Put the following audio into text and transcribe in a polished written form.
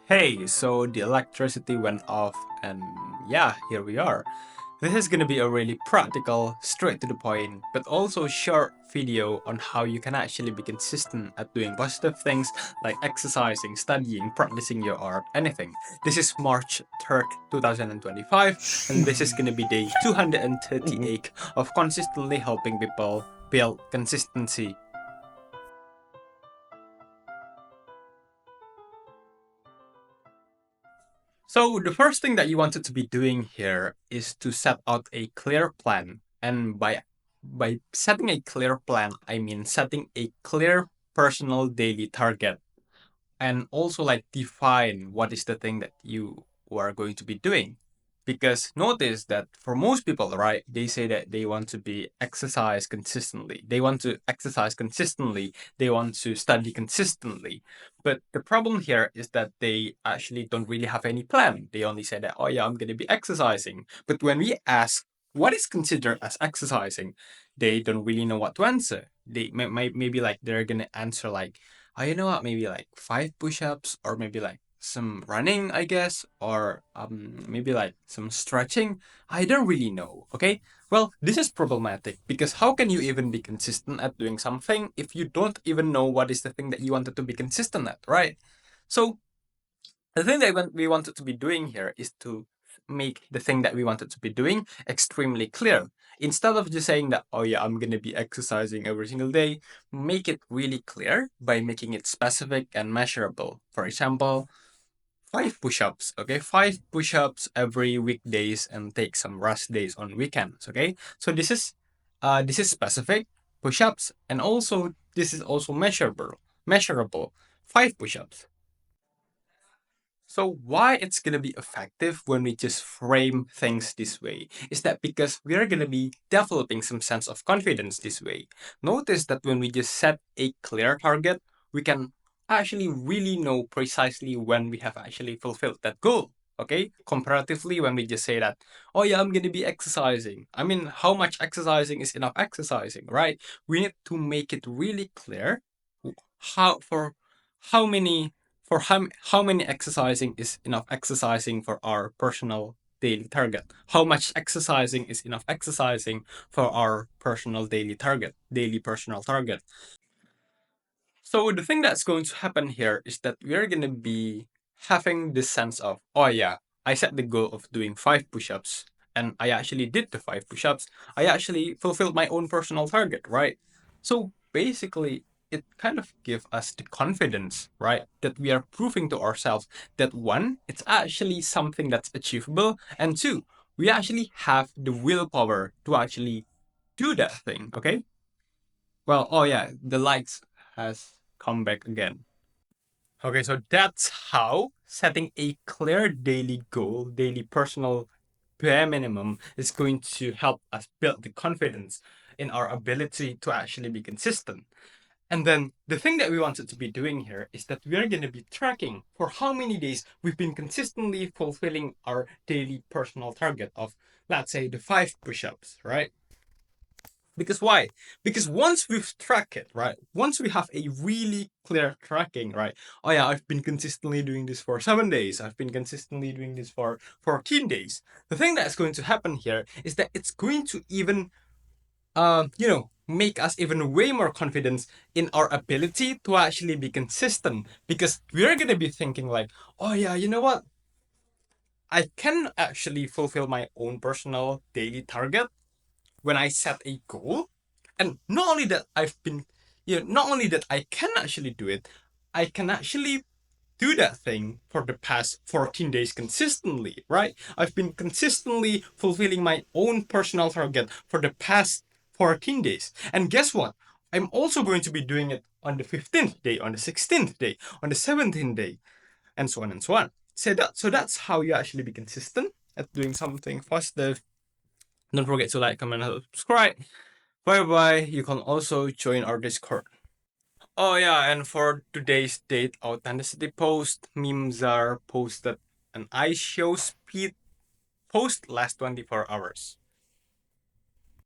Hey, so the electricity went off and yeah, here we are. This is gonna be a really practical, straight to the point, but also short video on how you can actually be consistent at doing positive things like exercising, studying, practicing your art, anything. This is March 3rd, 2025, and this is gonna be day 238 of consistently helping people build consistency. So the first thing that you wanted to be doing here is to set out a clear plan. And by setting a clear plan, I mean setting a clear personal daily target and also like define what is the thing that you are going to be doing. Because notice that for most people, right, they say that they want to be exercise consistently. They want to exercise consistently. They want to study consistently. But the problem here is that they actually don't really have any plan. They only say that, oh yeah, I'm going to be exercising. But when we ask what is considered as exercising, they don't really know what to answer. They maybe like they're going to answer like, oh, you know what, maybe like 5 push-ups or maybe like some running, I guess, or maybe like some stretching. I don't really know. Okay. Well, this is problematic because how can you even be consistent at doing something if you don't even know what is the thing that you wanted to be consistent at, right? So the thing that we wanted to be doing here is to make the thing that we wanted to be doing extremely clear. Instead of just saying that, oh yeah, I'm going to be exercising every single day, make it really clear by making it specific and measurable. For example, 5 push-ups, okay? 5 push-ups every weekdays and take some rest days on weekends, okay? So this is specific push-ups, and also this is also measurable. 5 push-ups. So why it's gonna be effective when we just frame things this way is that because we are gonna be developing some sense of confidence this way. Notice that when we just set a clear target, we can actually really know precisely when we have actually fulfilled that goal. Okay? Comparatively, when we just say that, oh yeah, I'm gonna be exercising. I mean, how much exercising is enough exercising, right? We need to make it really clear how for how many how many exercising is enough exercising for our personal daily target, how much exercising is enough exercising for our personal daily personal target. So the thing that's going to happen here is that we are going to be having this sense of, oh yeah, I set the goal of doing 5 push-ups and I actually did the 5 push-ups. I actually fulfilled my own personal target, right? So basically, it kind of gives us the confidence, right? That we are proving to ourselves that one, it's actually something that's achievable, and two, we actually have the willpower to actually do that thing, okay? Well, oh yeah, the likes has come back again. Okay, so that's how setting a clear daily goal, daily personal bare minimum is going to help us build the confidence in our ability to actually be consistent. And then the thing that we wanted to be doing here is that we are going to be tracking for how many days we've been consistently fulfilling our daily personal target of, let's say, the 5 push-ups, right? Because why? Because once we've tracked it, right? Once we have a really clear tracking, right? Oh yeah, I've been consistently doing this for 7 days. I've been consistently doing this for 14 days. The thing that's going to happen here is that it's going to even, make us even way more confidence in our ability to actually be consistent. Because we're gonna be thinking like, oh yeah, you know what? I can actually fulfill my own personal daily target when I set a goal. And not only that not only that I can actually do it, I can actually do that thing for the past 14 days consistently, right? I've been consistently fulfilling my own personal target for the past 14 days. And guess what? I'm also going to be doing it on the 15th day, on the 16th day, on the 17th day, and so on and so on. So that's how you actually be consistent at doing something positive. Don't forget to like, comment, and subscribe. Bye bye. You can also join our Discord. Oh yeah, and for today's date authenticity post, memes are posted an ice show speed post last 24 hours.